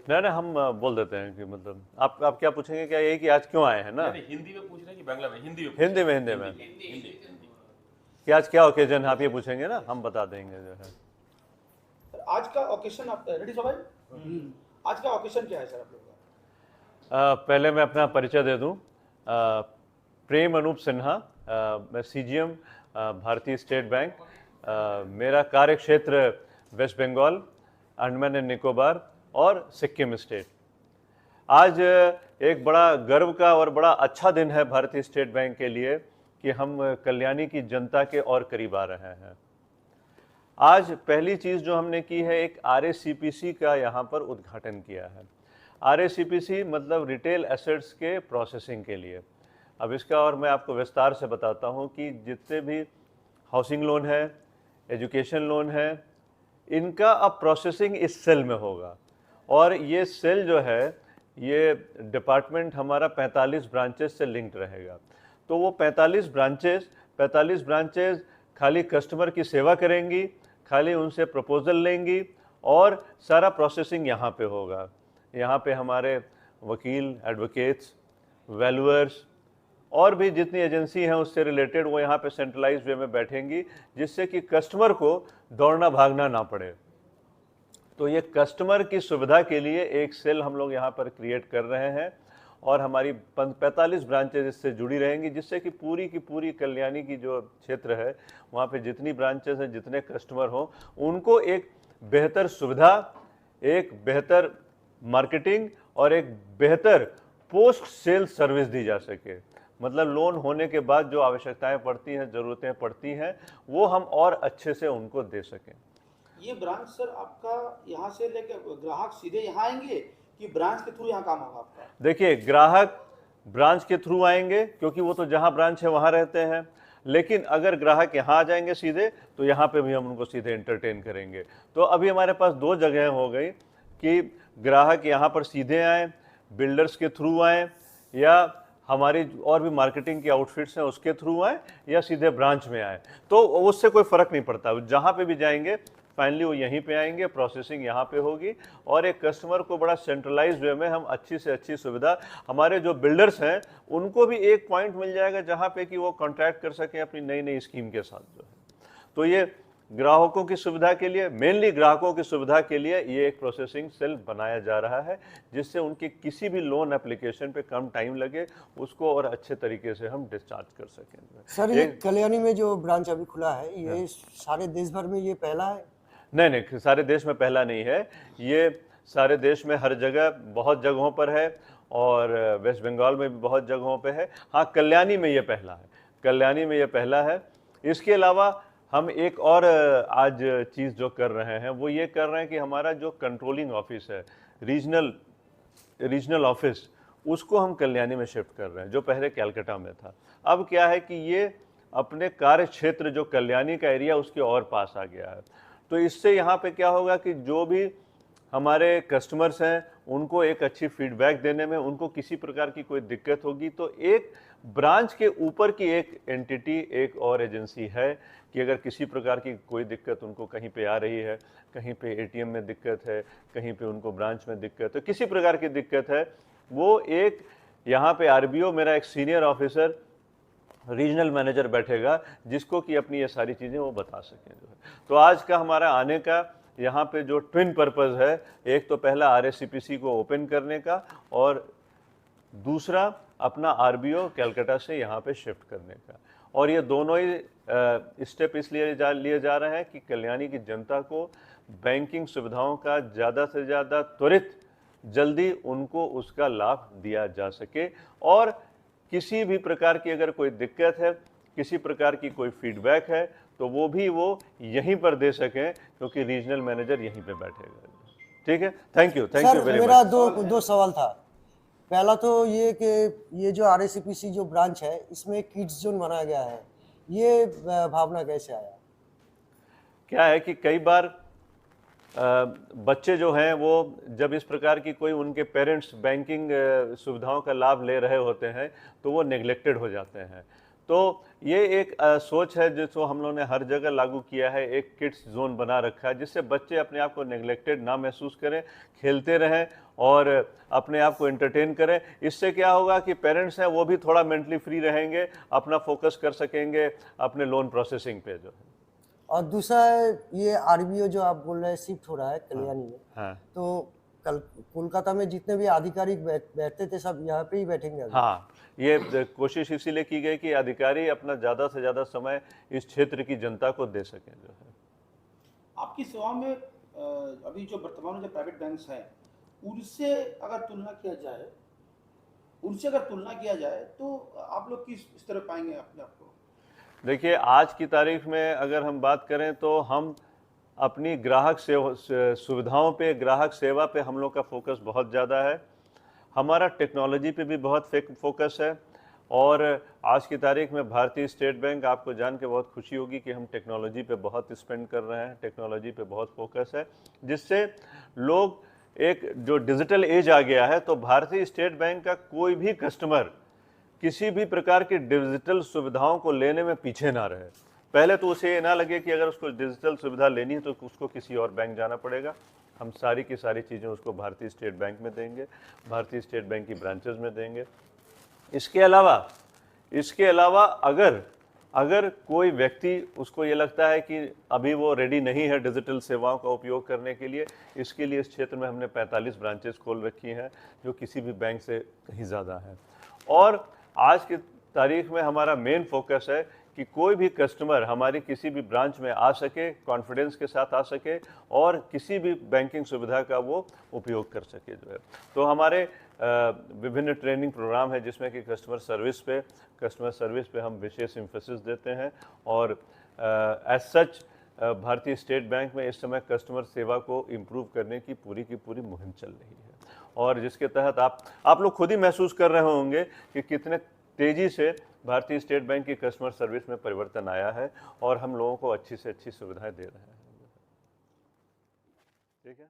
ना ना हम बोल देते हैं कि मतलब आप क्या पूछेंगे, क्या यही कि आज क्यों आए हैं ना? नहीं, हिंदी में पूछ रहे हैं कि बांग्ला में? हिंदी में पूछ हिंदी रहे में, हैं। हिंदी में हिंदी हिंदी। कि आज क्या ओकेजन है, आप ये पूछेंगे ना, हम बता देंगे जो है। सर आज का ओकेशन आप रेडी सो भाई? आज का ओकेशन क्या है सर आप लोगों का? पहले मैं अपना परिचय दे दूं। प्रेम अनूप सिन्हा, मैं सीजीएम भारतीय स्टेट बैंक। मेरा कार्य क्षेत्र वेस्ट बंगाल, अंडमान एंड निकोबार और सिक्किम स्टेट। आज एक बड़ा गर्व का और बड़ा अच्छा दिन है भारतीय स्टेट बैंक के लिए कि हम कल्याणी की जनता के और करीब आ रहे हैं। आज पहली चीज़ जो हमने की है, एक RACPC का यहाँ पर उद्घाटन किया है। RACPC मतलब रिटेल एसेट्स के प्रोसेसिंग के लिए। अब इसका और मैं आपको विस्तार से बताता हूँ कि जितने भी हाउसिंग लोन है, एजुकेशन लोन है, इनका अब प्रोसेसिंग इस सेल में होगा। और ये सेल जो है, ये डिपार्टमेंट हमारा 45 ब्रांचेस से लिंक्ड रहेगा। तो वो 45 ब्रांचेस खाली कस्टमर की सेवा करेंगी, खाली उनसे प्रपोजल लेंगी और सारा प्रोसेसिंग यहाँ पे होगा। यहाँ पे हमारे वकील, एडवोकेट्स, वैल्यूअर्स और भी जितनी एजेंसी हैं उससे रिलेटेड, वो यहाँ पे सेंट्रलाइज्ड वे में बैठेंगी, जिससे कि कस्टमर को दौड़ना भागना ना पड़े। तो ये कस्टमर की सुविधा के लिए एक सेल हम लोग यहाँ पर क्रिएट कर रहे हैं और हमारी 45 ब्रांचेज इससे जुड़ी रहेंगी, जिससे कि पूरी कल्याणी की जो क्षेत्र है वहाँ पे जितनी ब्रांचेज हैं, जितने कस्टमर हों, उनको एक बेहतर सुविधा, एक बेहतर मार्केटिंग और एक बेहतर पोस्ट सेल सर्विस दी जा सके। मतलब लोन होने के बाद जो आवश्यकताएं पड़ती हैं, ज़रूरतें पड़ती हैं, वो हम और अच्छे से उनको दे सकें। ये ब्रांच सर आपका यहाँ से लेके ग्राहक सीधे यहाँ आएंगे कि ब्रांच के थ्रू यहाँ काम होगा आपका? देखिए, ग्राहक ब्रांच के थ्रू आएंगे क्योंकि वो तो जहां ब्रांच है वहां रहते हैं, लेकिन अगर ग्राहक यहां आ जाएंगे सीधे तो यहां पे भी हम उनको सीधे एंटरटेन करेंगे। तो अभी हमारे पास दो जगह हो गई कि ग्राहक यहां पर सीधे आए, बिल्डर्स के थ्रू आए, या हमारी और भी मार्केटिंग की आउटफिट्स हैं उसके थ्रू आए, या सीधे ब्रांच में आए। तो उससे कोई फ़र्क नहीं पड़ता, जहाँ पे भी जाएंगे फाइनली वो यहीं पे आएंगे, प्रोसेसिंग यहाँ पे होगी और एक कस्टमर को बड़ा सेंट्रलाइज्ड वे में हम अच्छी से अच्छी सुविधा, हमारे जो बिल्डर्स हैं उनको भी एक पॉइंट मिल जाएगा जहाँ पे कि वो कॉन्ट्रैक्ट कर सकें अपनी नई नई स्कीम के साथ जो है। तो ये ग्राहकों की सुविधा के लिए, मेनली ग्राहकों की सुविधा के लिए ये एक प्रोसेसिंग सेल बनाया जा रहा है, जिससे उनके किसी भी लोन एप्लीकेशन पे कम टाइम लगे, उसको और अच्छे तरीके से हम डिस्चार्ज कर सकें। सर ये कल्याणी में जो ब्रांच अभी खुला है, ये सारे देश भर में ये पहला है? नहीं, सारे देश में पहला नहीं है। ये सारे देश में हर जगह, बहुत जगहों पर है और वेस्ट बंगाल में भी बहुत जगहों पे है। हाँ, कल्याणी में ये पहला है, कल्याणी में ये पहला है। इसके अलावा हम एक और आज चीज़ जो कर रहे हैं वो ये कर रहे हैं कि हमारा जो कंट्रोलिंग ऑफिस है, रीजनल ऑफिस, उसको हम कल्याणी में शिफ्ट कर रहे हैं, जो पहले कैलकाटा में था। अब क्या है कि ये अपने कार्य क्षेत्र जो कल्याणी का एरिया उसके और पास आ गया है। तो इससे यहाँ पे क्या होगा कि जो भी हमारे कस्टमर्स हैं उनको एक अच्छी फीडबैक देने में, उनको किसी प्रकार की कोई दिक्कत होगी तो एक ब्रांच के ऊपर की एक एंटिटी, एक और एजेंसी है कि अगर किसी प्रकार की कोई दिक्कत उनको कहीं पे आ रही है, कहीं पे एटीएम में दिक्कत है, कहीं पे उनको ब्रांच में दिक्कत है, किसी प्रकार की दिक्कत है, वो एक यहाँ पे आरबीओ, मेरा एक सीनियर ऑफिसर, रीजनल मैनेजर बैठेगा जिसको कि अपनी ये सारी चीज़ें वो बता सकें जो है। तो आज का हमारा आने का यहाँ पे जो ट्विन पर्पज़ है, एक तो पहला RACPC को ओपन करने का और दूसरा अपना आरबीओ कैलकाटा से यहाँ पे शिफ्ट करने का। और ये दोनों ही स्टेप इसलिए लिए जा रहे हैं कि कल्याणी की जनता को बैंकिंग सुविधाओं का ज़्यादा से ज़्यादा त्वरित, जल्दी उनको उसका लाभ दिया जा सके और किसी भी प्रकार की अगर कोई दिक्कत है, किसी प्रकार की कोई फीडबैक है तो वो भी वो यहीं पर दे सकें क्योंकि रीजनल मैनेजर यहीं पे बैठेगा। ठीक है, थैंक यू सर वेरी मेरा मच। दो सवाल था। पहला तो ये कि ये जो RACPC जो ब्रांच है इसमें किड्स जोन बनाया गया है, ये भावना कैसे आया? क्या है कि कई बार बच्चे जो हैं वो जब इस प्रकार की कोई उनके पेरेंट्स बैंकिंग सुविधाओं का लाभ ले रहे होते हैं तो वो नेग्लेक्टेड हो जाते हैं। तो ये एक सोच है जिसको हम लोगों ने हर जगह लागू किया है। एक किड्स जोन बना रखा है जिससे बच्चे अपने आप को नेग्लेक्टेड ना महसूस करें, खेलते रहें और अपने आप को एंटरटेन करें। इससे क्या होगा कि पेरेंट्स हैं वो भी थोड़ा मेंटली फ्री रहेंगे, अपना फोकस कर सकेंगे अपने लोन प्रोसेसिंग पे जो है। और दूसरा है ये आरबीओ जो आप बोल रहे हैं शिफ्ट हो रहा है कल्याणी में, हाँ तो कल कोलकाता में जितने भी आधिकारिक बैठते थे सब यहाँ पे ही बैठेंगे अभी। हाँ, ये कोशिश इसीलिए की गई कि अधिकारी अपना ज़्यादा से ज़्यादा समय इस क्षेत्र की जनता को दे सकें जो है। आपकी सेवा में अभी जो वर्तमान में जो प्राइवेट बैंक्स हैं उनसे अगर तुलना किया जाए तो आप लोग किस तरह पाएंगे अपने आप को? देखिए, आज की तारीख में अगर हम बात करें तो हम अपनी ग्राहक सुविधाओं पे, ग्राहक सेवा पे हम लोग का फोकस बहुत ज़्यादा है। हमारा टेक्नोलॉजी पे भी बहुत फोकस है और आज की तारीख में भारतीय स्टेट बैंक, आपको जान के बहुत खुशी होगी कि हम टेक्नोलॉजी पे बहुत स्पेंड कर रहे हैं, टेक्नोलॉजी पे बहुत फोकस है, जिससे लोग एक जो डिजिटल एज आ गया है तो भारतीय स्टेट बैंक का कोई भी कस्टमर किसी भी प्रकार की डिजिटल सुविधाओं को लेने में पीछे ना रहे। पहले तो उसे ये ना लगे कि अगर उसको डिजिटल सुविधा लेनी है तो उसको किसी और बैंक जाना पड़ेगा। हम सारी की सारी चीज़ें उसको भारतीय स्टेट बैंक में देंगे, भारतीय स्टेट बैंक की ब्रांचेस में देंगे। इसके अलावा अगर कोई व्यक्ति उसको ये लगता है कि अभी वो रेडी नहीं है डिजिटल सेवाओं का उपयोग करने के लिए, इसके लिए इस क्षेत्र में हमने 45 ब्रांचेस खोल रखी हैं जो किसी भी बैंक से कहीं ज़्यादा हैं। और आज की तारीख में हमारा मेन फोकस है कि कोई भी कस्टमर हमारी किसी भी ब्रांच में आ सके, कॉन्फिडेंस के साथ आ सके और किसी भी बैंकिंग सुविधा का वो उपयोग कर सके जो है। तो हमारे विभिन्न ट्रेनिंग प्रोग्राम है जिसमें कि कस्टमर सर्विस पे हम विशेष एम्फेसिस देते हैं और एज सच भारतीय स्टेट बैंक में इस समय कस्टमर सेवा को इम्प्रूव करने की पूरी मुहिम चल रही है और जिसके तहत आप लोग खुद ही महसूस कर रहे होंगे कि कितने तेज़ी से भारतीय स्टेट बैंक की कस्टमर सर्विस में परिवर्तन आया है और हम लोगों को अच्छी से अच्छी सुविधाएं दे रहे हैं। ठीक है।